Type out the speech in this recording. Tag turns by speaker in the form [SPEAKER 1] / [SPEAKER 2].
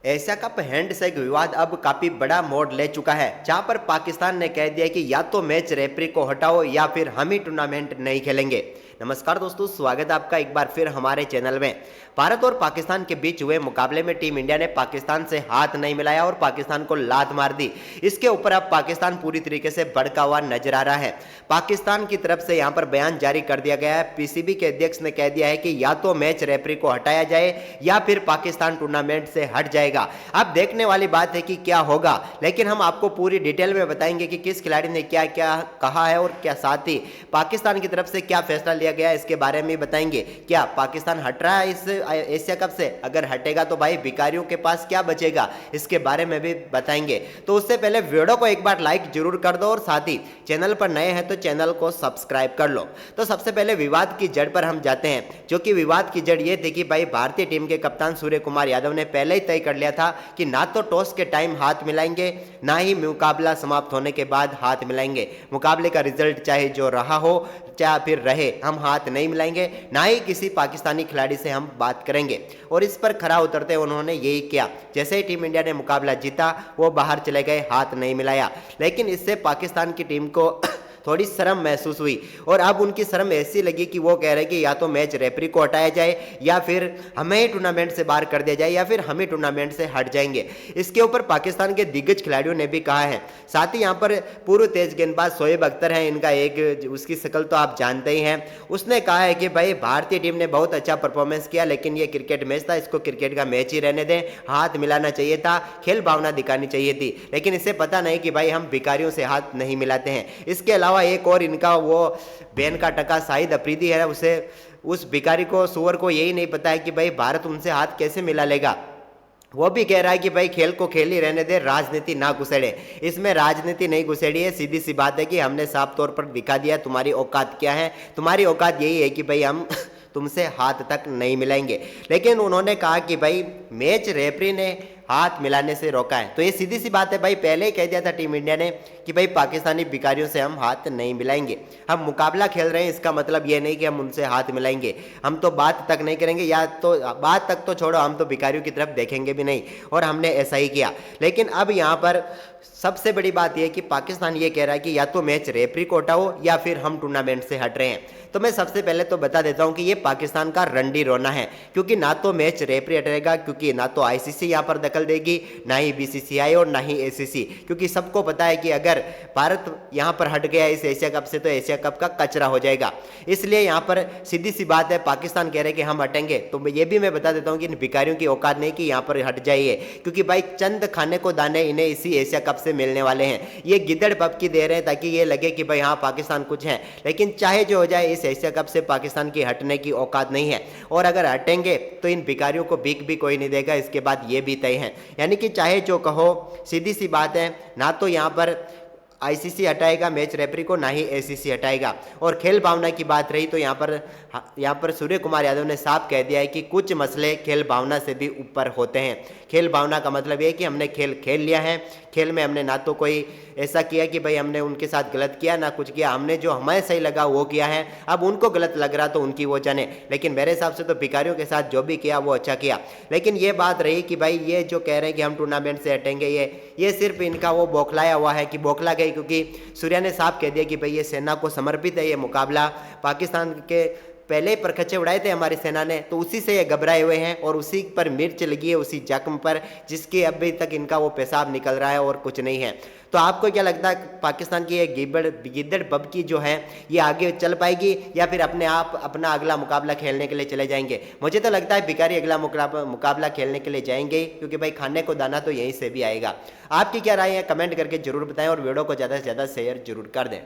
[SPEAKER 1] Asia cup handshake विवाद अब काफी बड़ा मोड़ ले चुका है, जहां पर पाकिस्तान ने कह दिया कि या तो मैच रेफरी को हटाओ या फिर हम ही टूर्नामेंट नहीं खेलेंगे। नमस्कार दोस्तों, स्वागत है आपका एक बार फिर हमारे चैनल में। भारत और पाकिस्तान के बीच हुए मुकाबले में टीम इंडिया ने पाकिस्तान से हाथ नहीं मिलाया और पाकिस्तान को लात मार दी। इसके ऊपर अब पाकिस्तान पूरी तरीके से भड़का हुआ नजर आ रहा है। पाकिस्तान की तरफ से यहां पर बयान जारी कर दिया गया है। पीसीबी के अध्यक्ष ने कह दिया है कि या तो मैच रेफरी को हटाया जाए या फिर पाकिस्तान टूर्नामेंट से हट जाएगा। अब देखने वाली बात है कि क्या होगा, लेकिन हम आपको पूरी डिटेल में बताएंगे कि किस खिलाड़ी ने क्या क्या कहा है और क्या साथ ही पाकिस्तान की तरफ से क्या फैसला लिया गया, इसके बारे में बताएंगे। क्या पाकिस्तान हट रहा है इस एशिया कप से? अगर हटेगा तो भाई भिखारियों के पास क्या बचेगा, इसके बारे में भी बताएंगे। तो उससे पहले वीडियो को एक बार लाइक जरूर कर दो और साथ ही चैनल पर नए हैं तो चैनल को सब्सक्राइब कर लो। तो सबसे पहले विवाद की जड़ पर हम जाते हैं, जो कि विवाद की जड़ ये थी कि भाई भारतीय टीम के कप्तान सूर्य कुमार यादव ने पहले ही तय कर लिया था कि ना तो टॉस के टाइम हाथ मिलाएंगे, ना ही मुकाबला समाप्त होने के बाद हाथ मिलाएंगे। मुकाबले का रिजल्ट चाहे जो रहा हो चाहे फिर रहे, हम हाथ नहीं मिलाएंगे, ना ही किसी पाकिस्तानी खिलाड़ी से हम बात करेंगे। और इस पर खरा उतरते उन्होंने यही किया। जैसे ही टीम इंडिया ने मुकाबला जीता वो बाहर चले गए, हाथ नहीं मिलाया। लेकिन इससे पाकिस्तान की टीम को थोड़ी शर्म महसूस हुई और अब उनकी शर्म ऐसी लगी कि वो कह रहे कि या तो मैच रेफरी को हटाया जाए या फिर हमें ही टूर्नामेंट से बाहर कर दिया जाए या फिर हम ही टूर्नामेंट से हट जाएंगे। इसके ऊपर पाकिस्तान के दिग्गज खिलाड़ियों ने भी कहा है। साथ ही यहाँ पर पूर्व तेज गेंदबाज शोएब अख्तर है, इनका एक उसकी शक्ल तो आप जानते ही हैं। उसने कहा है कि भाई भारतीय टीम ने बहुत अच्छा परफॉर्मेंस किया, लेकिन ये क्रिकेट मैच था, इसको क्रिकेट का मैच ही रहने दें, हाथ मिलाना चाहिए था, खेल भावना दिखानी चाहिए थी। लेकिन इसे पता नहीं कि भाई हम भिखारियों से हाथ नहीं मिलाते हैं। इसके अलावा एक और इनका वो बैन का टका शाहिद अफरीदी है, उसे उस भिखारी को सुअर को यही नहीं पता है कि भाई भारत उनसे हाथ कैसे मिला लेगा। वो भी कह रहा है कि भाई खेल को खेल ही रहने दे, राजनीति ना घुसेड़े। इसमें राजनीति नहीं घुसेड़ी है, सीधी सी बात है कि हमने साफ तौर पर दिखा दिया तुम्हारी औकात क्या है। तुम्हारी औकात यही है कि भाई हम तुमसे हाथ तक नहीं मिलाएंगे। लेकिन उन्होंने कहा कि भाई मैच रेफरी ने हाथ मिलाने से रोका है, तो ये सीधी सी बात है भाई। पहले ही कह दिया था टीम इंडिया ने कि भाई पाकिस्तानी भिखारियों से हम हाथ नहीं मिलाएंगे। हम मुकाबला खेल रहे हैं, इसका मतलब ये नहीं कि हम उनसे हाथ मिलाएंगे। हम तो बात तक नहीं करेंगे, या तो बात तक तो छोड़ो, हम तो भिखारियों की तरफ देखेंगे भी नहीं। और हमने ऐसा ही किया। लेकिन अब यहाँ पर सबसे बड़ी बात यह है कि पाकिस्तान ये कह रहा है कि या तो मैच रेफरी को हटाओ या फिर हम टूर्नामेंट से हट रहे हैं। तो मैं सबसे पहले तो बता देता हूं कि ये पाकिस्तान का रंडी रोना है, क्योंकि ना तो मैच रेफरी हटेगा, क्योंकि ना तो आईसीसी यहां पर दखल देगी, ना ही बीसीसीआई और ना ही एसीसी, क्योंकि सबको पता है कि अगर भारत यहां पर हट गया इस एशिया कप से तो एशिया कप का कचरा हो जाएगा। इसलिए यहां पर सीधी सी बात है, पाकिस्तान कह रहे हैं कि हम हटेंगे। तो ये भी मैं बता देता हूं कि इन भिखारियों की औकात नहीं कि यहां पर हट जाइए, क्योंकि भाई चंद खाने को दाने इन्हें इसी एशिया कप से मिलने वाले हैं। ये गिद्दड़ पबकी दे रहे हैं ताकि ये लगे कि भाई हाँ पाकिस्तान कुछ है, लेकिन चाहे जो हो जाए इस एशिया कप से पाकिस्तान की हटने की औकात नहीं है। और अगर हटेंगे तो इन भिखारियों को भीख भी कोई नहीं देगा, इसके बाद ये भी तय है। यानी कि चाहे जो कहो, सीधी सी बात है, ना तो यहां पर आईसीसी हटाएगा मैच रेफरी को, ना ही एसीसी हटाएगा। और खेल भावना की बात रही तो यहाँ पर सूर्य कुमार यादव ने साफ कह दिया है कि कुछ मसले खेल भावना से भी ऊपर होते हैं। खेल भावना का मतलब ये है कि हमने खेल खेल लिया है, खेल में हमने ना तो कोई ऐसा किया कि भाई हमने उनके साथ गलत किया, ना कुछ किया, हमने जो हमें सही लगा वो किया है। अब उनको गलत लग रहा तो उनकी वो जाने, लेकिन मेरे हिसाब से तो भिखारियों के साथ जो भी किया वो अच्छा किया। लेकिन ये बात रही कि भाई ये जो कह रहे हैं कि हम टूर्नामेंट से हटेंगे, ये सिर्फ इनका वो बौखलाया हुआ है कि बौखला गई, क्योंकि सूर्या ने साफ कह दिया कि भाई ये सेना को समर्पित है। ये मुकाबला पाकिस्तान के पहले ही परखचे उड़ाए थे हमारी सेना ने, तो उसी से ये घबराए हुए हैं और उसी पर मिर्च लगी है, उसी जख्म पर, जिसके अभी तक इनका वो पेशाब निकल रहा है और कुछ नहीं है। तो आपको क्या लगता है पाकिस्तान की ये गिद्दड़ पबकी जो है ये आगे चल पाएगी या फिर अपने आप अपना अगला मुकाबला खेलने के लिए चले जाएंगे? मुझे तो लगता है भिखारी अगला मुकाबला खेलने के लिए जाएंगे, क्योंकि भाई खाने को दाना तो यहीं से भी आएगा। आपकी क्या राय है कमेंट करके जरूर बताएं और वीडियो को ज़्यादा से ज़्यादा शेयर जरूर कर दें।